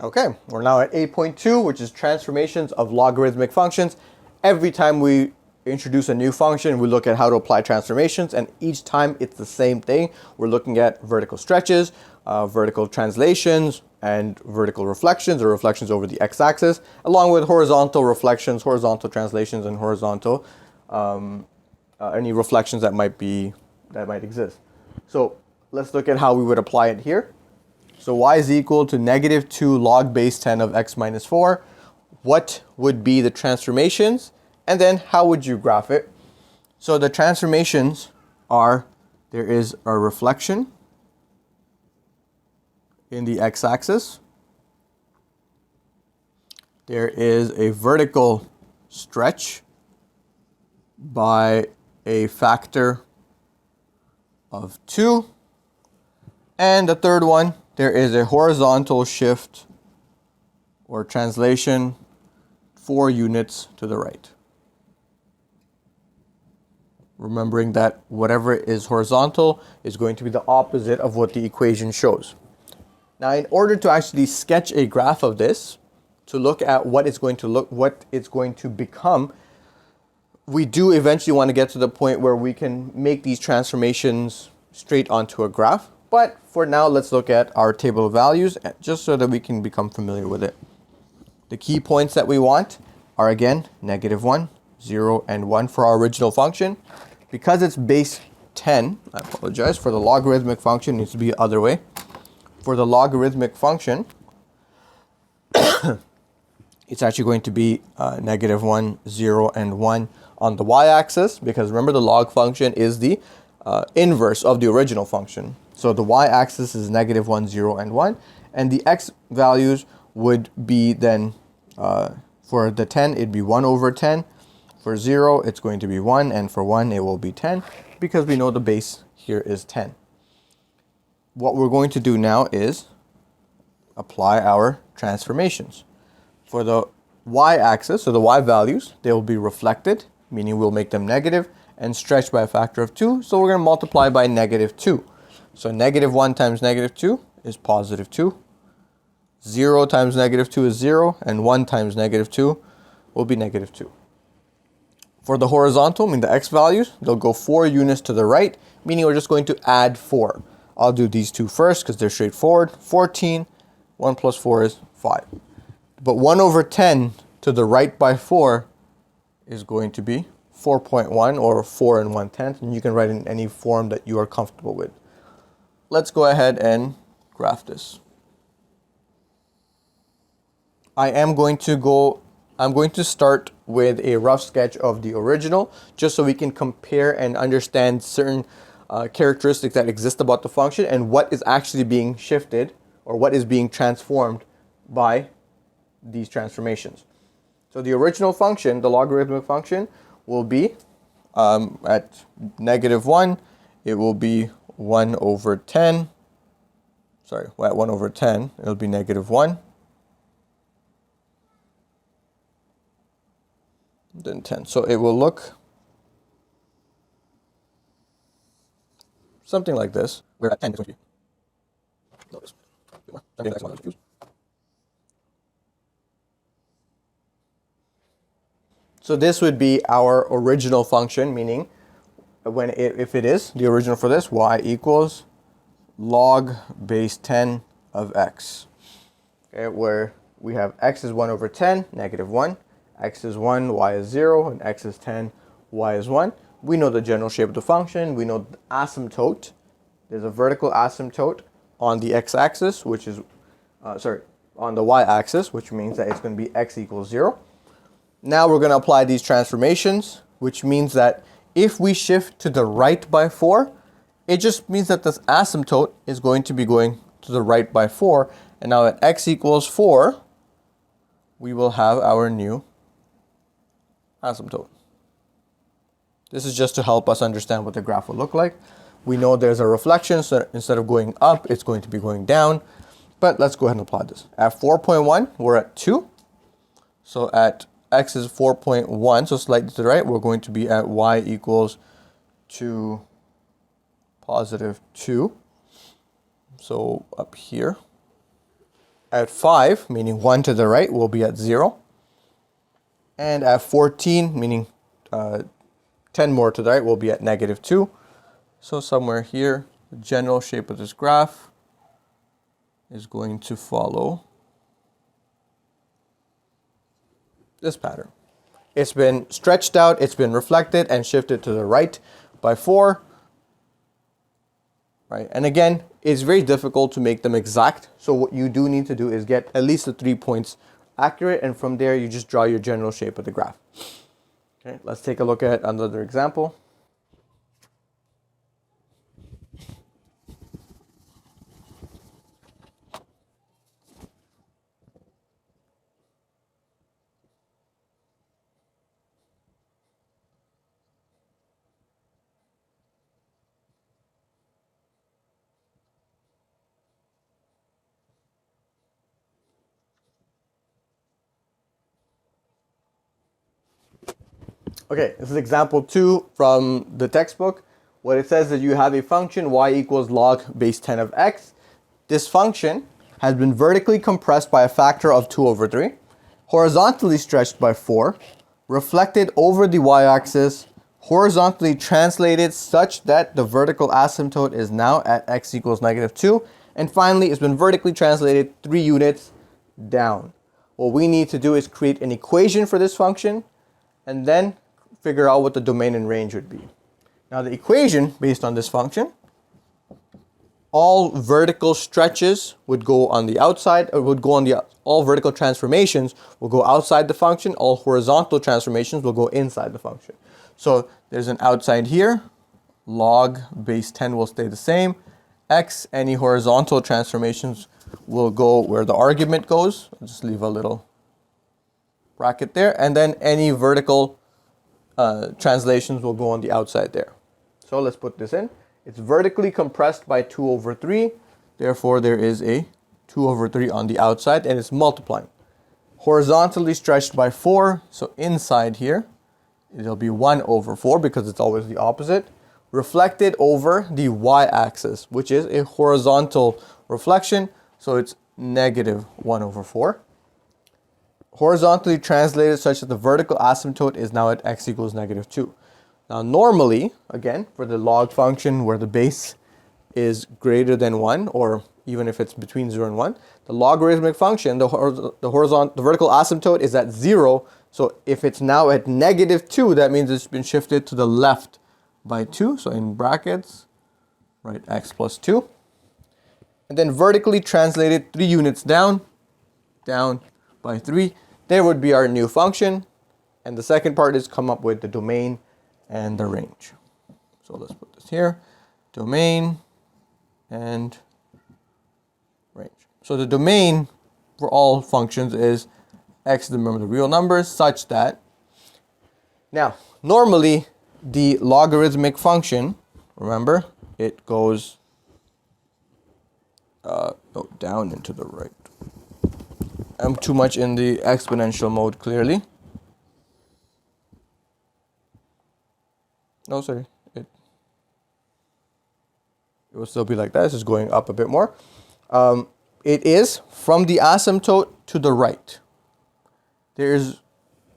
Okay, we're now at 8.2, which is transformations of logarithmic functions. Every time we introduce a new function, we look at how to apply transformations, and each time it's the same thing. We're looking at vertical stretches, vertical translations, and vertical reflections or reflections over the x-axis, along with horizontal reflections, horizontal translations, and horizontal any reflections that might exist. So let's look at how we would apply it here. So y is equal to negative 2 log base 10 of x minus 4. What would be the transformations? And then how would you graph it? So the transformations are, there is a reflection in the x-axis. There is a vertical stretch by a factor of 2. And the third one, there is a horizontal shift or translation 4 units to the right. Remembering that whatever is horizontal is going to be the opposite of what the equation shows. Now, in order to actually sketch a graph of this, to look at what it's going to become, we do eventually want to get to the point where we can make these transformations straight onto a graph. But for now, let's look at our table of values just so that we can become familiar with it. The key points that we want are, again, negative 1, 0, and 1 for our original function. Because it's base 10, I apologize, for the logarithmic function, it needs to be the other way. For the logarithmic function, it's actually going to be negative 1, 0, and 1 on the y-axis, because remember the log function is the inverse of the original function. So the y-axis is negative 1, 0, and 1, and the x values would be then, for the 10, it'd be 1 over 10. For 0, it's going to be 1, and for 1, it will be 10, because we know the base here is 10. What we're going to do now is apply our transformations. For the y-axis, so the y values, they will be reflected, meaning we'll make them negative, and stretched by a factor of 2, so we're going to multiply by negative 2. So negative 1 times negative 2 is positive 2. 0 times negative 2 is 0, and 1 times negative 2 will be negative 2. For the horizontal, meaning the x values, they'll go 4 units to the right, meaning we're just going to add 4. I'll do these two first because they're straightforward. 14, 1 plus 4 is 5. But 1 over 10 to the right by 4 is going to be 4.1 or 4 and 1/10, and you can write in any form that you are comfortable with. Let's go ahead and graph this. I'm going to start with a rough sketch of the original, just so we can compare and understand certain characteristics that exist about the function and what is actually being shifted or what is being transformed by these transformations. So the original function, the logarithmic function, will be at negative 1, it will be 1 over 10. Sorry, at 1 over 10, it'll be negative 1. Then 10. So it will look something like this. We're at 10 is going to be. So this would be our original function, meaning if it is the original for this, y equals log base 10 of x. Okay, where we have x is 1 over 10, negative 1. X is 1, y is 0, and x is 10, y is 1. We know the general shape of the function. We know the asymptote. There's a vertical asymptote on the x-axis, which is, on the y-axis, which means that it's going to be x equals 0. Now we're going to apply these transformations, which means that if we shift to the right by 4, it just means that this asymptote is going to be going to the right by 4. And now at x equals 4, we will have our new asymptote. This is just to help us understand what the graph will look like. We know there's a reflection, so instead of going up, it's going to be going down. But let's go ahead and apply this. At 4.1, we're at 2. So at x is 4.1, so slightly to the right, we're going to be at y equals to positive 2. So up here, At 5, meaning 1 to the right, will be at 0. And at 14, meaning 10 more to the right, will be at negative 2. So somewhere here, the general shape of this graph is going to follow this pattern. It's been stretched out, it's been reflected and shifted to the right by 4. Right? And again, it's very difficult to make them exact. So what you do need to do is get at least the 3 points accurate, and from there you just draw your general shape of the graph. Okay, let's take a look at another example. Okay, this is example 2 from the textbook. What it says is you have a function y equals log base 10 of x. This function has been vertically compressed by a factor of 2 over 3, horizontally stretched by 4, reflected over the y-axis, horizontally translated such that the vertical asymptote is now at x equals negative 2, and finally it's been vertically translated 3 units down. What we need to do is create an equation for this function and then figure out what the domain and range would be. Now the equation based on this function, all vertical stretches would go on the outside, or would go on the, all vertical transformations will go outside the function, all horizontal transformations will go inside the function. So there's an outside here, log base 10 will stay the same, x, any horizontal transformations will go where the argument goes. I'll just leave a little bracket there, and then any vertical translations will go on the outside there. So let's put this in. It's vertically compressed by 2 over 3. Therefore, there is a 2 over 3 on the outside, and it's multiplying. Horizontally stretched by 4. So inside here, it'll be 1 over 4 because it's always the opposite. Reflected over the y-axis, which is a horizontal reflection. So it's negative 1 over 4. Horizontally translated such that the vertical asymptote is now at x equals negative 2. Now normally, again, for the log function where the base is greater than 1, or even if it's between 0 and 1, the logarithmic function, the vertical asymptote is at 0. So if it's now at negative 2, that means it's been shifted to the left by 2. So in brackets, write x plus 2. And then vertically translated 3 units down by 3. There would be our new function. And the second part is come up with the domain and the range. So let's put this here, domain and range. So the domain for all functions is x, remember the real numbers, such that, now normally the logarithmic function, remember, it goes down and to the right. I'm too much in the exponential mode, clearly. No, sorry. It will still be like that. This is going up a bit more. It is from the asymptote to the right. There's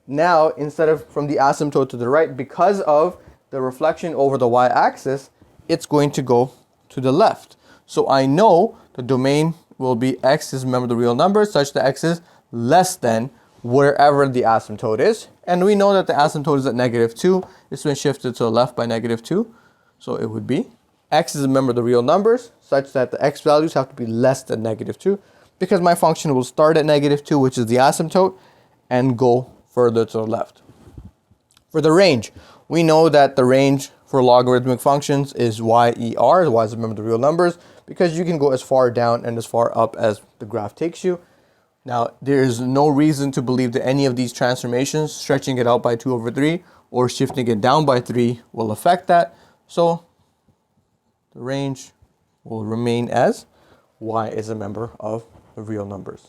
now, instead of from the asymptote to the right, because of the reflection over the y-axis, it's going to go to the left. So I know the domain will be x is, remember, the real number, such that x is less than wherever the asymptote is. And we know that the asymptote is at negative 2. It's been shifted to the left by negative 2. So it would be x is, remember, the real numbers, such that the x values have to be less than negative 2, because my function will start at negative 2, which is the asymptote, and go further to the left. For the range, we know that the range for logarithmic functions is y-er, y is, remember, the real numbers, because you can go as far down and as far up as the graph takes you. Now, there is no reason to believe that any of these transformations, stretching it out by 2 over 3 or shifting it down by 3, will affect that. So the range will remain as y is a member of the real numbers.